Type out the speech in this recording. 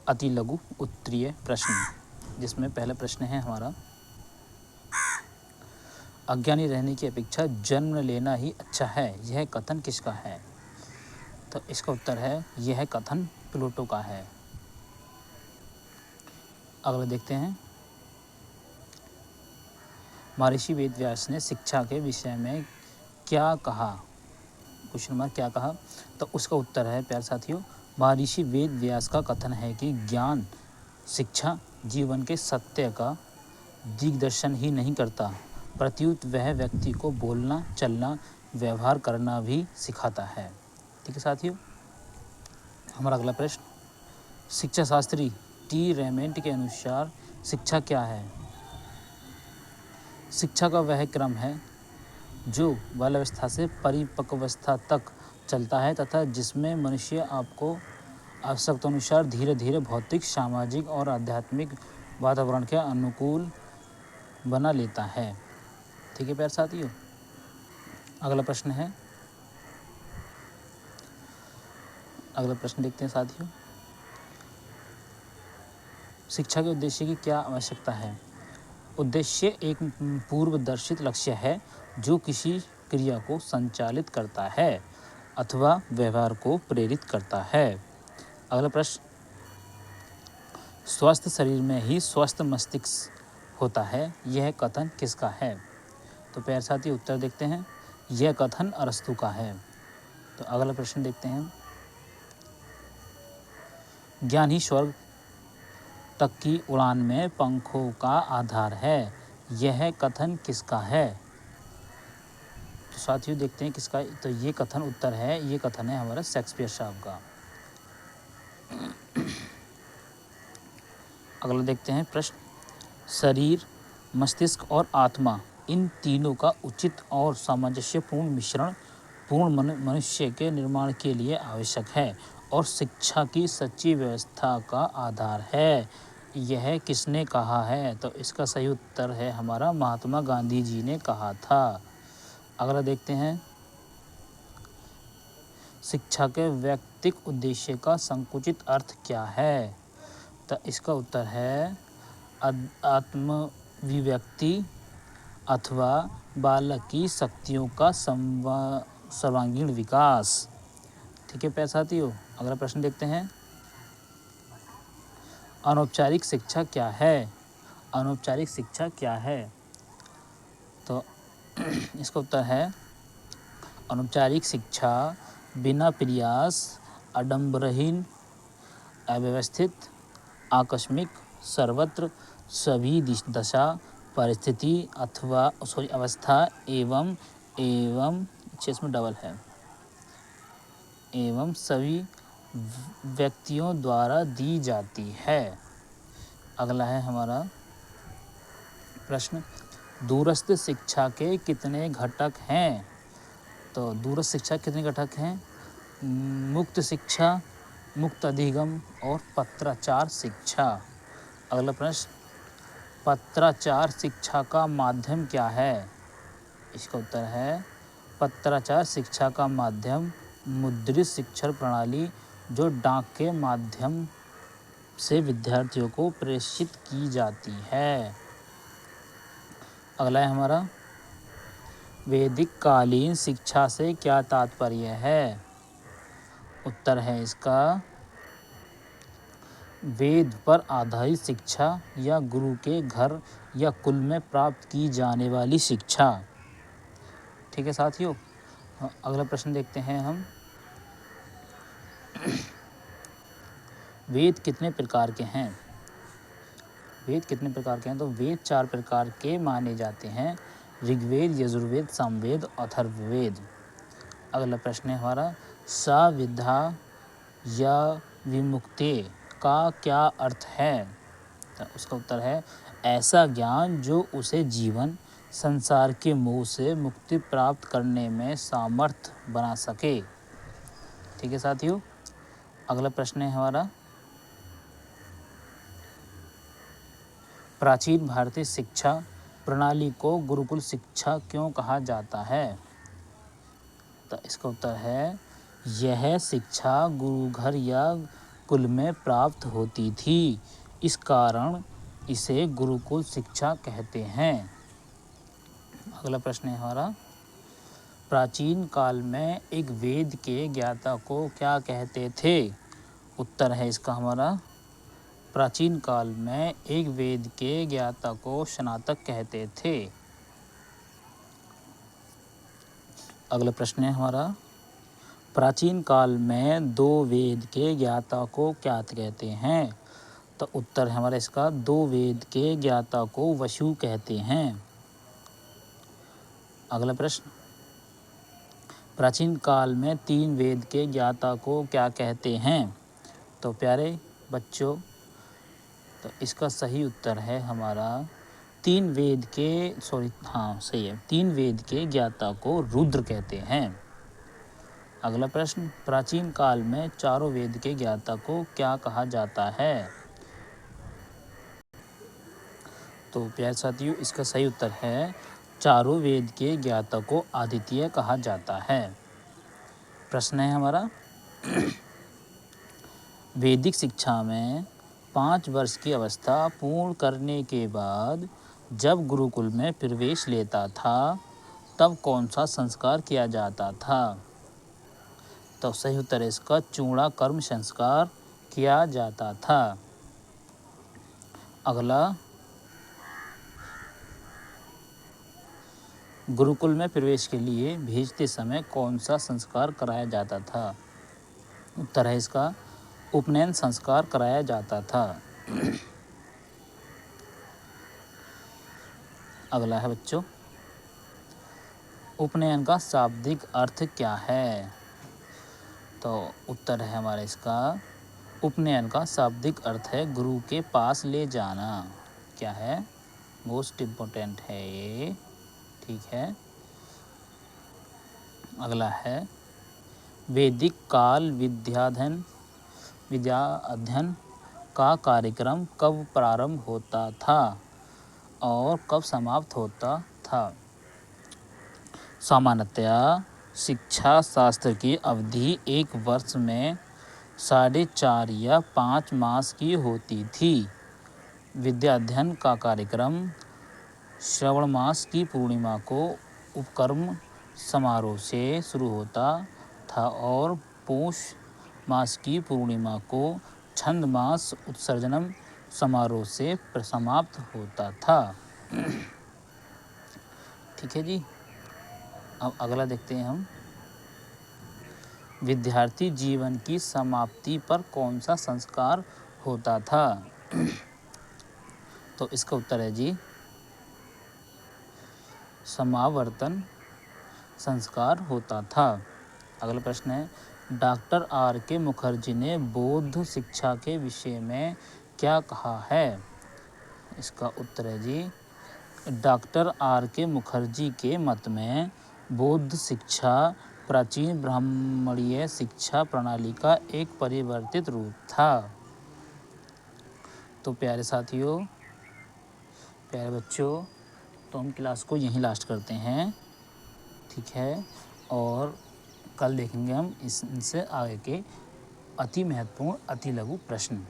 अति लघु उत्तरीय प्रश्न, जिसमें पहला प्रश्न है हमारा, अज्ञानी रहने की अपेक्षा जन्म लेना ही अच्छा है, यह कथन किसका है? तो इसका उत्तर है, यह कथन प्लूटो का है। अगला देखते हैं, महर्षि वेदव्यास ने शिक्षा के विषय में क्या कहा? क्वेश्चन मार्क क्या कहा? तो उसका उत्तर है प्यारे साथियों, महर्षि वेदव्यास का कथन है कि ज्ञान शिक्षा जीवन के सत्य का दिग्दर्शन ही नहीं करता, प्रत्युत वह व्यक्ति को बोलना, चलना, व्यवहार करना भी सिखाता है। ठीक है साथियों, हमारा अगला प्रश्न, शिक्षा शास्त्री टी रेमेंट के अनुसार शिक्षा क्या है? शिक्षा का वह क्रम है जो बाल्यावस्था से परिपक्वावस्था तक चलता है तथा जिसमें मनुष्य आपको आवश्यकतानुसार धीरे धीरे भौतिक, सामाजिक और आध्यात्मिक वातावरण के अनुकूल बना लेता है। ठीक है प्यारे साथियों, अगला प्रश्न है, अगला प्रश्न देखते हैं साथियों, शिक्षा के उद्देश्य की क्या आवश्यकता है? उद्देश्य एक पूर्वदर्शित लक्ष्य है जो किसी क्रिया को संचालित करता है अथवा व्यवहार को प्रेरित करता है। अगला प्रश्न, स्वस्थ शरीर में ही स्वस्थ मस्तिष्क होता है, यह कथन किसका है? तो प्यारे साथी उत्तर देखते हैं, यह कथन अरस्तु का है। तो अगला प्रश्न देखते हैं, ज्ञान ही स्वर्ग तक की उड़ान में पंखों का आधार है, यह कथन किसका है? तो साथियों देखते हैं किसका, तो ये कथन उत्तर है, ये कथन है हमारा शेक्सपियर साहब का। अगला देखते हैं प्रश्न, शरीर, मस्तिष्क और आत्मा इन तीनों का उचित और सामंजस्यपूर्ण मिश्रण पूर्ण मनुष्य के निर्माण के लिए आवश्यक है और शिक्षा की सच्ची व्यवस्था का आधार है, यह किसने कहा है? तो इसका सही उत्तर है हमारा महात्मा गांधी जी ने कहा था। अगला देखते हैं, शिक्षा के वैयक्तिक उद्देश्य का संकुचित अर्थ क्या है? तो इसका उत्तर है आत्मविव्यक्ति अथवा बालक की शक्तियों का सर्वांगीण विकास। ठीक है प्यारे साथियों, अगला प्रश्न देखते हैं, अनौपचारिक शिक्षा क्या है? अनौपचारिक शिक्षा क्या है? तो इसका उत्तर है, अनौपचारिक शिक्षा बिना प्रयास, आडंबरहीन, अव्यवस्थित, आकस्मिक, सर्वत्र, सभी दशा, परिस्थिति अथवा अवस्था एवं इसमें डबल है, एवं सभी व्यक्तियों द्वारा दी जाती है। अगला है हमारा प्रश्न, दूरस्थ शिक्षा के कितने घटक हैं? तो दूरस्थ शिक्षा कितने घटक हैं? मुक्त शिक्षा, मुक्त अधिगम और पत्राचार शिक्षा। अगला प्रश्न, पत्राचार शिक्षा का माध्यम क्या है? इसका उत्तर है, पत्राचार शिक्षा का माध्यम मुद्रित शिक्षण प्रणाली जो डाक के माध्यम से विद्यार्थियों को प्रेषित की जाती है। अगला है हमारा, वैदिक कालीन शिक्षा से क्या तात्पर्य है? उत्तर है इसका, वेद पर आधारित शिक्षा या गुरु के घर या कुल में प्राप्त की जाने वाली शिक्षा। ठीक है साथियों, अगला प्रश्न देखते हैं हम, वेद कितने प्रकार के हैं? वेद कितने प्रकार के हैं? तो वेद 4 प्रकार के माने जाते हैं, ऋग्वेद, यजुर्वेद, सामवेद, अथर्ववेद। अगला प्रश्न है हमारा, साविधा या विमुक्ति का क्या अर्थ है? तो उसका उत्तर है, ऐसा ज्ञान जो उसे जीवन संसार के मोह से मुक्ति प्राप्त करने में सामर्थ्य बना सके। ठीक है साथियों, अगला प्रश्न है हमारा, प्राचीन भारतीय शिक्षा प्रणाली को गुरुकुल शिक्षा क्यों कहा जाता है? तो इसका उत्तर है, यह शिक्षा गुरुघर या कुल में प्राप्त होती थी। इस कारण इसे गुरुकुल शिक्षा कहते हैं। अगला प्रश्न है हमारा, प्राचीन काल में एक वेद के ज्ञाता को क्या कहते थे? उत्तर है इसका हमारा, प्राचीन काल में एक वेद के ज्ञाता को स्नातक कहते थे। अगला प्रश्न है हमारा, प्राचीन काल में दो वेद के ज्ञाता को क्या कहते हैं? तो उत्तर है हमारा इसका, दो वेद के ज्ञाता को वसु कहते हैं। अगला प्रश्न, प्राचीन काल में तीन वेद के ज्ञाता को क्या कहते हैं? तो प्यारे बच्चों, तो इसका सही उत्तर है हमारा, तीन वेद के ज्ञाता को रुद्र कहते हैं। अगला प्रश्न, प्राचीन काल में चारों वेद के ज्ञाता को क्या कहा जाता है? तो प्यारे साथियों, इसका सही उत्तर है, चारों वेद के ज्ञाता को अद्वितीय कहा जाता है। प्रश्न है हमारा, वैदिक शिक्षा में 5 वर्ष की अवस्था पूर्ण करने के बाद जब गुरुकुल में प्रवेश लेता था तब कौन सा संस्कार किया जाता था? तो सही उत्तर है इसका, चूड़ाकर्म संस्कार किया जाता था। अगला, गुरुकुल में प्रवेश के लिए भेजते समय कौन सा संस्कार कराया जाता था? उत्तर है इसका, उपनयन संस्कार कराया जाता था। अगला है बच्चों, उपनयन का शाब्दिक अर्थ क्या है? तो उत्तर है हमारा इसका, उपनयन का शाब्दिक अर्थ है गुरु के पास ले जाना। क्या है? मोस्ट इम्पोर्टेंट है ये, ठीक है। अगला है, वैदिक काल विद्या अध्ययन का कार्यक्रम कब प्रारंभ होता था और कब समाप्त होता था? सामान्यतया शिक्षा शास्त्र की अवधि 1 वर्ष में 4.5 या 5 मास की होती थी। विद्या अध्ययन का कार्यक्रम श्रावण मास की पूर्णिमा को उपक्रम समारोह से शुरू होता था और पौष मास की पूर्णिमा को छंद मास उत्सर्जनम समारोह से समाप्त होता था। ठीक है जी। अब अगला देखते हैं हम, विद्यार्थी जीवन की समाप्ति पर कौन सा संस्कार होता था? तो इसका उत्तर है जी, समावर्तन संस्कार होता था। अगला प्रश्न है, डॉक्टर R.K. मुखर्जी ने बौद्ध शिक्षा के विषय में क्या कहा है? इसका उत्तर है जी, डॉक्टर R.K. मुखर्जी के मत में बौद्ध शिक्षा प्राचीन ब्राह्मणीय शिक्षा प्रणाली का एक परिवर्तित रूप था। तो प्यारे साथियों, प्यारे बच्चों, तो हम क्लास को यहीं लास्ट करते हैं, ठीक है। और कल देखेंगे हम इनसे आगे के अति महत्वपूर्ण अति लघु प्रश्न।